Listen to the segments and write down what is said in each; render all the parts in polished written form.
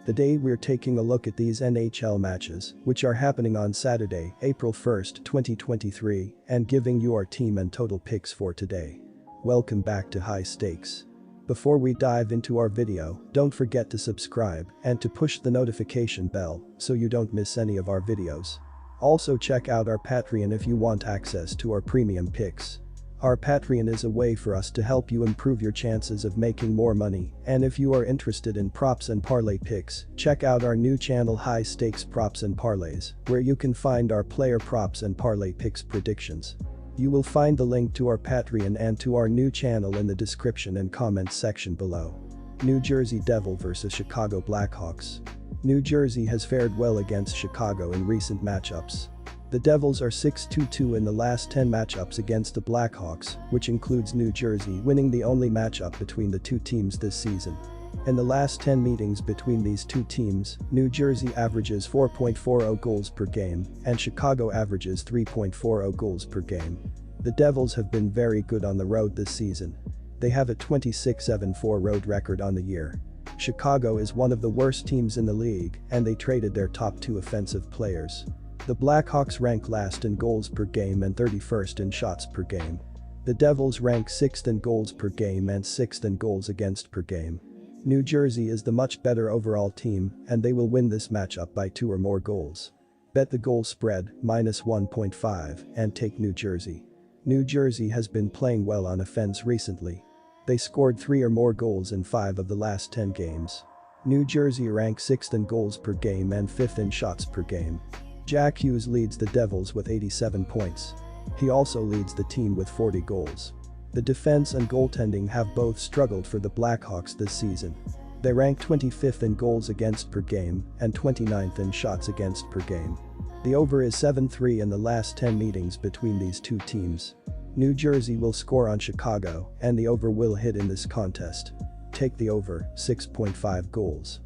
Today we're taking a look at these NHL matches, which are happening on Saturday, April 1st, 2023, and giving you our team and total picks for today. Welcome back to High Stakes. Before we dive into our video, don't forget to subscribe and to push the notification bell so you don't miss any of our videos. Also check out our Patreon if you want access to our premium picks. Our Patreon is a way for us to help you improve your chances of making more money, and if you are interested in props and parlay picks, check out our new channel High Stakes Props and Parlays, where you can find our player props and parlay picks predictions. You will find the link to our Patreon and to our new channel in the description and comments section below. New Jersey Devil vs Chicago Blackhawks. New Jersey has fared well against Chicago in recent matchups. The Devils are 6-2-2 in the last 10 matchups against the Blackhawks, which includes New Jersey winning the only matchup between the two teams this season. In the last 10 meetings between these two teams, New Jersey averages 4.40 goals per game and Chicago averages 3.40 goals per game. The Devils have been very good on the road this season. They have a 26-7-4 road record on the year. Chicago is one of the worst teams in the league, and they traded their top two offensive players. The Blackhawks rank last in goals per game and 31st in shots per game. The Devils rank 6th in goals per game and 6th in goals against per game. New Jersey is the much better overall team, and they will win this matchup by 2 or more goals. Bet the goal spread, -1.5, and take New Jersey. New Jersey has been playing well on offense recently. They scored 3 or more goals in 5 of the last 10 games. New Jersey ranks 6th in goals per game and 5th in shots per game. Jack Hughes leads the Devils with 87 points. He also leads the team with 40 goals. The defense and goaltending have both struggled for the Blackhawks this season. They rank 25th in goals against per game and 29th in shots against per game. The over is 7-3 in the last 10 meetings between these two teams. New Jersey will score on Chicago, and the over will hit in this contest. Take the over, 6.5 goals.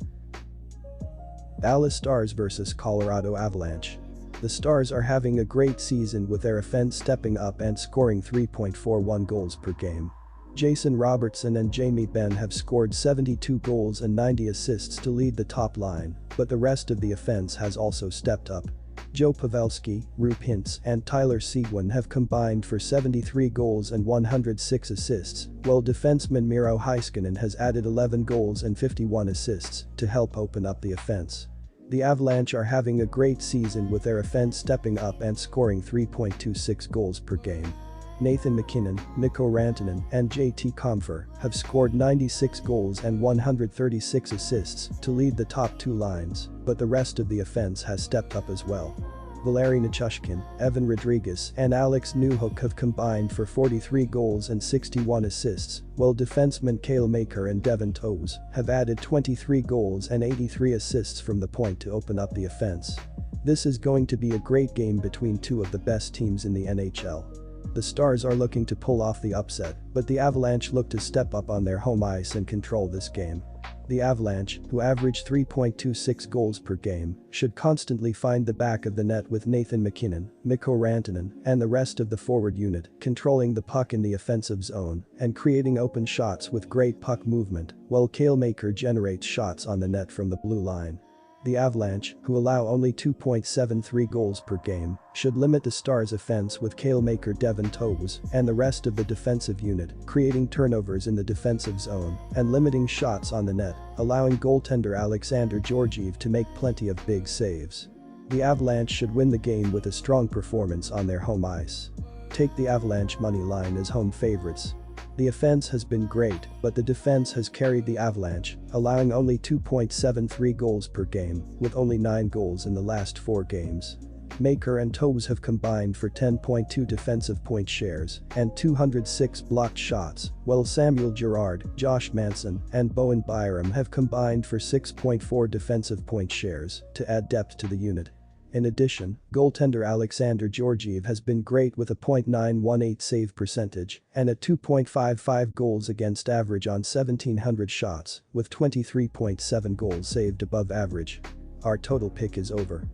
Dallas Stars vs Colorado Avalanche. The Stars are having a great season with their offense stepping up and scoring 3.41 goals per game. Jason Robertson and Jamie Benn have scored 72 goals and 90 assists to lead the top line, but the rest of the offense has also stepped up. Joe Pavelski, Roope Hintz, and Tyler Seguin have combined for 73 goals and 106 assists, while defenseman Miro Heiskanen has added 11 goals and 51 assists to help open up the offense. The Avalanche are having a great season with their offense stepping up and scoring 3.26 goals per game. Nathan MacKinnon, Mikko Rantanen, and JT Compher have scored 96 goals and 136 assists to lead the top two lines, but the rest of the offense has stepped up as well. Valeri Nichushkin, Evan Rodrigues, and Alex Newhook have combined for 43 goals and 61 assists, while defensemen Cale Makar and Devin Toews have added 23 goals and 83 assists from the point to open up the offense. This is going to be a great game between two of the best teams in the NHL. The Stars are looking to pull off the upset, but the Avalanche look to step up on their home ice and control this game. The Avalanche, who average 3.26 goals per game, should constantly find the back of the net with Nathan MacKinnon, Mikko Rantanen, and the rest of the forward unit controlling the puck in the offensive zone and creating open shots with great puck movement, while Cale Makar generates shots on the net from the blue line. The Avalanche, who allow only 2.73 goals per game, should limit the Stars' offense with Cale Makar, Devin Toews, and the rest of the defensive unit, creating turnovers in the defensive zone and limiting shots on the net, allowing goaltender Alexander Georgiev to make plenty of big saves. The Avalanche should win the game with a strong performance on their home ice. Take the Avalanche money line as home favorites. The offense has been great, but the defense has carried the Avalanche, allowing only 2.73 goals per game, with only 9 goals in the last 4 games. Makar and Toews have combined for 10.2 defensive point shares and 206 blocked shots, while Samuel Girard, Josh Manson, and Bowen Byram have combined for 6.4 defensive point shares to add depth to the unit. In addition, goaltender Alexander Georgiev has been great with a .918 save percentage and a 2.55 goals against average on 1,700 shots, with 23.7 goals saved above average. Our total pick is over.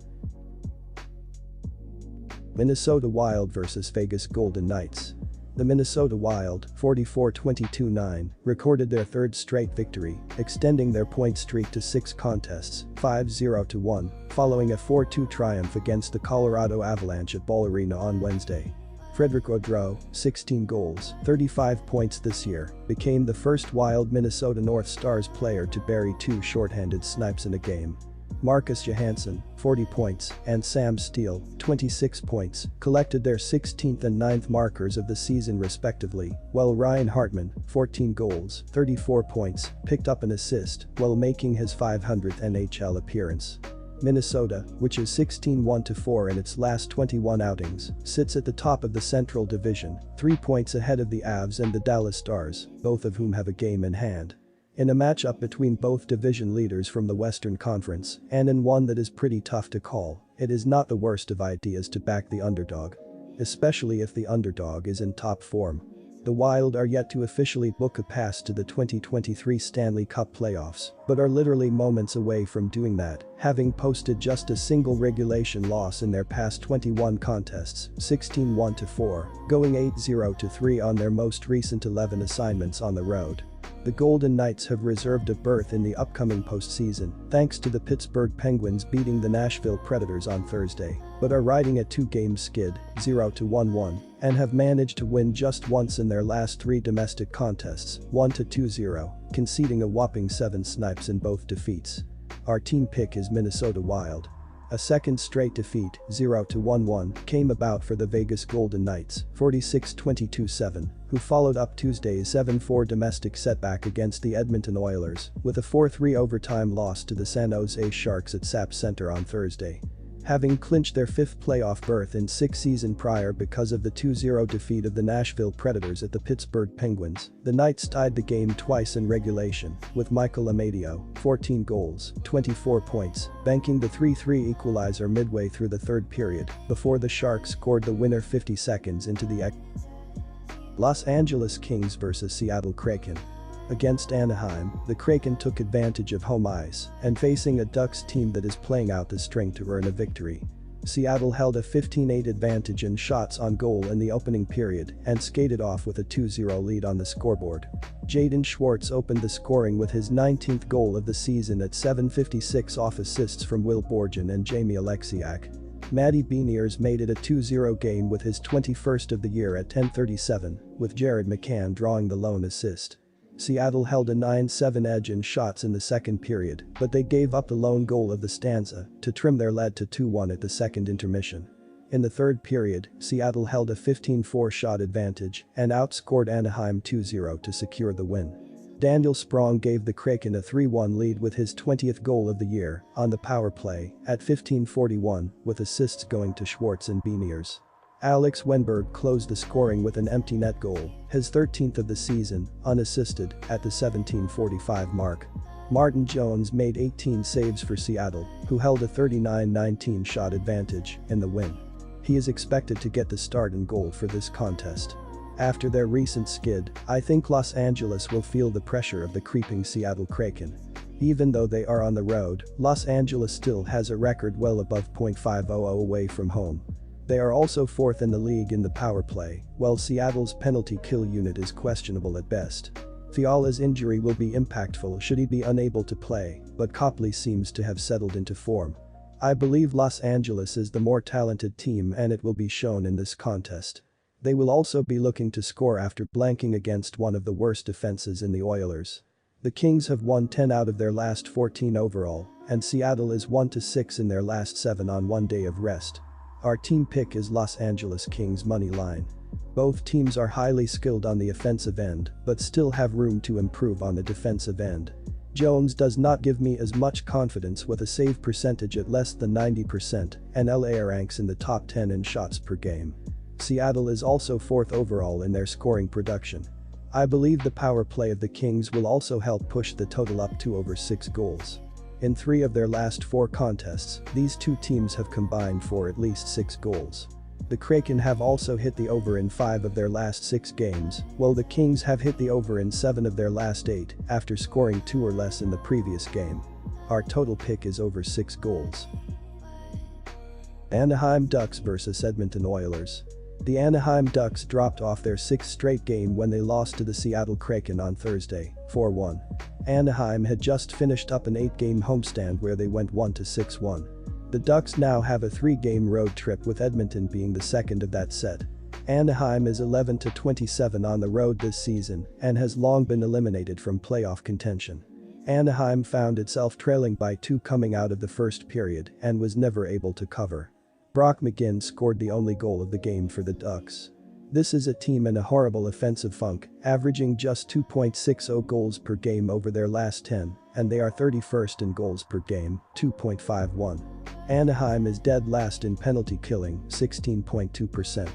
Minnesota Wild vs Vegas Golden Knights. The Minnesota Wild, 44-22-9, recorded their third straight victory, extending their point streak to 6 contests, 5-0-1, following a 4-2 triumph against the Colorado Avalanche at Ball Arena on Wednesday. Frederick Gaudreau, 16 goals, 35 points this year, became the first Wild Minnesota North Stars player to bury 2 shorthanded snipes in a game. Marcus Johansson, 40 points, and Sam Steele, 26 points, collected their 16th and 9th markers of the season respectively, while Ryan Hartman, 14 goals, 34 points, picked up an assist while making his 500th NHL appearance. Minnesota, which is 16-1-4 in its last 21 outings, sits at the top of the Central Division, 3 points ahead of the Avs and the Dallas Stars, both of whom have a game in hand. In a matchup between both division leaders from the Western Conference, and in one that is pretty tough to call, it is not the worst of ideas to back the underdog. Especially if the underdog is in top form. The Wild are yet to officially book a pass to the 2023 Stanley Cup playoffs, but are literally moments away from doing that, having posted just a single regulation loss in their past 21 contests, 16-1-4, going 8-0-3 on their most recent 11 assignments on the road. The Golden Knights have reserved a berth in the upcoming postseason, thanks to the Pittsburgh Penguins beating the Nashville Predators on Thursday, but are riding a 2-game skid, 0-1-1, and have managed to win just once in their last 3 domestic contests, 1-2-0, conceding a whopping 7 snipes in both defeats. Our team pick is Minnesota Wild. A second straight defeat, 0-1-1, came about for the Vegas Golden Knights, 46-22-7, who followed up Tuesday's 7-4 domestic setback against the Edmonton Oilers, with a 4-3 overtime loss to the San Jose Sharks at SAP Center on Thursday. Having clinched their 5th playoff berth in 6 seasons prior because of the 2-0 defeat of the Nashville Predators at the Pittsburgh Penguins, the Knights tied the game twice in regulation, with Michael Amadio, 14 goals, 24 points, banking the 3-3 equalizer midway through the 3rd period, before the Sharks scored the winner 50 seconds into the Los Angeles Kings vs Seattle Kraken. Against Anaheim, the Kraken took advantage of home ice and facing a Ducks team that is playing out the string to earn a victory. Seattle held a 15-8 advantage in shots on goal in the opening period and skated off with a 2-0 lead on the scoreboard. Jaden Schwartz opened the scoring with his 19th goal of the season at 7:56 off assists from Will Borgen and Jamie Alexiak. Matty Beniers made it a 2-0 game with his 21st of the year at 10:37, with Jared McCann drawing the lone assist. Seattle held a 9-7 edge in shots in the second period, but they gave up the lone goal of the stanza to trim their lead to 2-1 at the second intermission. In the third period, Seattle held a 15-4 shot advantage and outscored Anaheim 2-0 to secure the win. Daniel Sprong gave the Kraken a 3-1 lead with his 20th goal of the year on the power play at 15:41, with assists going to Schwartz and Beniers. Alex Wenberg closed the scoring with an empty net goal, his 13th of the season, unassisted, at the 17:45 mark. Martin Jones made 18 saves for Seattle, who held a 39-19 shot advantage in the win. He is expected to get the start and goal for this contest. After their recent skid, I think Los Angeles will feel the pressure of the creeping Seattle Kraken. Even though they are on the road, Los Angeles still has a record well above .500 away from home. They are also 4th in the league in the power play, while Seattle's penalty kill unit is questionable at best. Fiala's injury will be impactful should he be unable to play, but Copley seems to have settled into form. I believe Los Angeles is the more talented team and it will be shown in this contest. They will also be looking to score after blanking against one of the worst defenses in the Oilers. The Kings have won 10 out of their last 14 overall, and Seattle is 1-6 in their last 7 on one day of rest. Our team pick is Los Angeles Kings money line. Both teams are highly skilled on the offensive end, but still have room to improve on the defensive end. Jones does not give me as much confidence with a save percentage at less than 90%, and LA ranks in the top 10 in shots per game. Seattle is also 4th overall in their scoring production. I believe the power play of the Kings will also help push the total up to over 6 goals. In 3 of their last 4 contests, these two teams have combined for at least 6 goals. The Kraken have also hit the over in 5 of their last 6 games, while the Kings have hit the over in 7 of their last 8 after scoring 2 or less in the previous game. Our total pick is over 6 goals. Anaheim Ducks vs Edmonton Oilers. The Anaheim Ducks dropped off their sixth straight game when they lost to the Seattle Kraken on Thursday, 4-1. Anaheim had just finished up an 8-game homestand where they went 1-6-1. The Ducks now have a 3-game road trip with Edmonton being the second of that set. Anaheim is 11-27 on the road this season and has long been eliminated from playoff contention. Anaheim found itself trailing by 2 coming out of the first period and was never able to cover. Brock McGinn scored the only goal of the game for the Ducks. This is a team in a horrible offensive funk, averaging just 2.60 goals per game over their last 10, and they are 31st in goals per game, 2.51. Anaheim is dead last in penalty killing, 16.2%.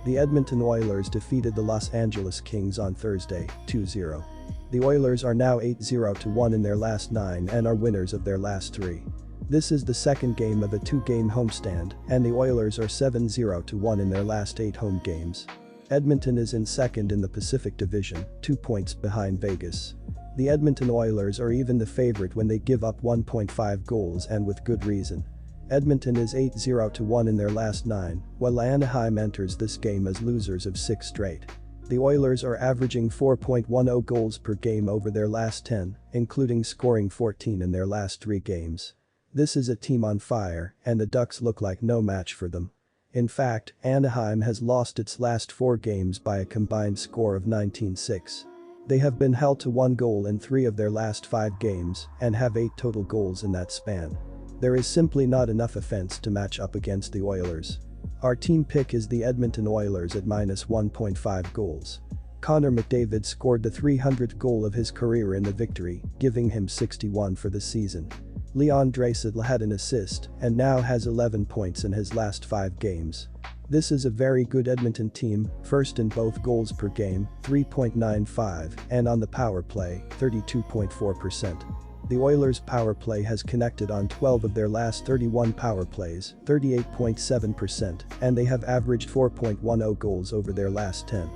The Edmonton Oilers defeated the Los Angeles Kings on Thursday, 2-0. The Oilers are now 8-1 in their last 9 and are winners of their last 3. This is the second game of a 2-game homestand, and the Oilers are 7-1 in their last 8 home games. Edmonton is in second in the Pacific Division, 2 points behind Vegas. The Edmonton Oilers are even the favorite when they give up 1.5 goals, and with good reason. Edmonton is 8-1 in their last 9, while Anaheim enters this game as losers of 6 straight. The Oilers are averaging 4.10 goals per game over their last 10, including scoring 14 in their last 3 games. This is a team on fire, and the Ducks look like no match for them. In fact, Anaheim has lost its last 4 games by a combined score of 19-6. They have been held to 1 goal in 3 of their last 5 games and have 8 total goals in that span. There is simply not enough offense to match up against the Oilers. Our team pick is the Edmonton Oilers at -1.5 goals. Connor McDavid scored the 300th goal of his career in the victory, giving him 61 for the season. Leon Draisaitl had an assist and now has 11 points in his last 5 games. This is a very good Edmonton team, first in both goals per game, 3.95, and on the power play, 32.4%. The Oilers' power play has connected on 12 of their last 31 power plays, 38.7%, and they have averaged 4.10 goals over their last 10.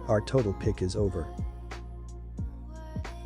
Our total pick is over.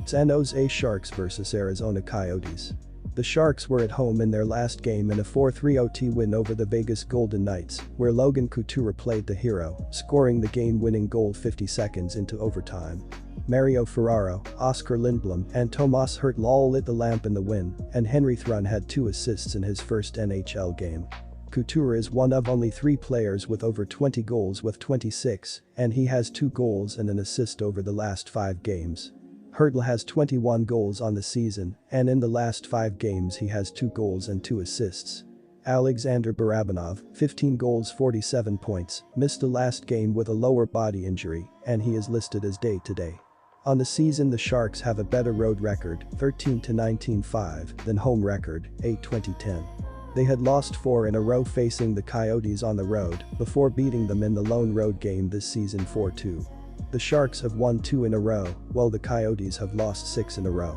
San Jose Sharks vs Arizona Coyotes. The Sharks were at home in their last game in a 4-3 OT win over the Vegas Golden Knights, where Logan Couture played the hero, scoring the game-winning goal 50 seconds into overtime. Mario Ferraro, Oscar Lindblom, and Tomas Hertl all lit the lamp in the win, and Henry Thrun had 2 assists in his first NHL game. Couture is one of only 3 players with over 20 goals with 26, and he has 2 goals and an assist over the last 5 games. Hertl has 21 goals on the season, and in the last 5 games he has 2 goals and 2 assists. Alexander Barabanov, 15 goals 47 points, missed the last game with a lower body injury, and he is listed as day-to-day. On the season the Sharks have a better road record, 13-19-5, than home record, 8-20-10. They had lost 4 in a row facing the Coyotes on the road, before beating them in the lone road game this season 4-2. The Sharks have won 2 in a row, while the Coyotes have lost 6 in a row.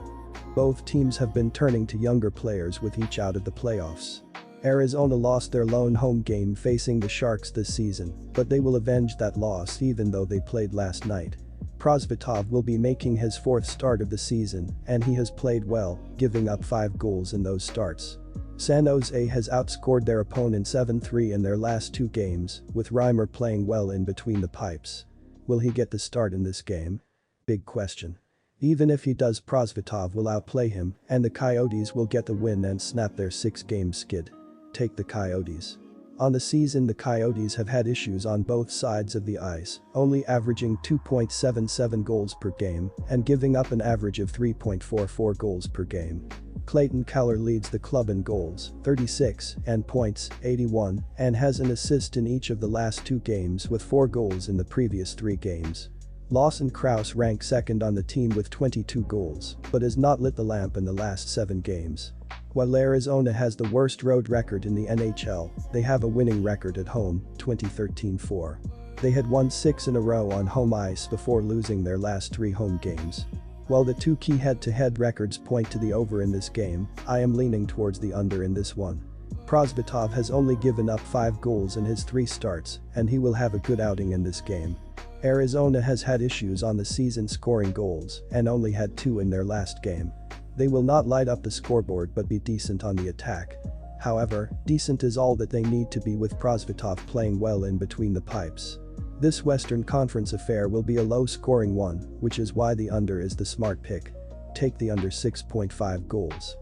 Both teams have been turning to younger players with each out of the playoffs. Arizona lost their lone home game facing the Sharks this season, but they will avenge that loss even though they played last night. Prosvetov will be making his 4th start of the season, and he has played well, giving up 5 goals in those starts. San Jose has outscored their opponent 7-3 in their last 2 games, with Reimer playing well in between the pipes. Will he get the start in this game? Big question. Even if he does, Prosvetov will outplay him, and the Coyotes will get the win and snap their 6-game skid. Take the Coyotes. On the season the Coyotes have had issues on both sides of the ice, only averaging 2.77 goals per game and giving up an average of 3.44 goals per game. Clayton Keller leads the club in goals, 36, and points, 81, and has an assist in each of the last 2 games with 4 goals in the previous 3 games. Lawson Krause ranks second on the team with 22 goals, but has not lit the lamp in the last 7 games. While Arizona has the worst road record in the NHL, they have a winning record at home, 2013-4. They had won 6 in a row on home ice before losing their last 3 home games. While the 2 key head-to-head records point to the over in this game, I am leaning towards the under in this one. Prosvetov has only given up 5 goals in his 3 starts, and he will have a good outing in this game. Arizona has had issues on the season scoring goals and only had 2 in their last game. They will not light up the scoreboard but be decent on the attack. However, decent is all that they need to be with Prosvetov playing well in between the pipes. This Western Conference affair will be a low-scoring one, which is why the under is the smart pick. Take the under 6.5 goals.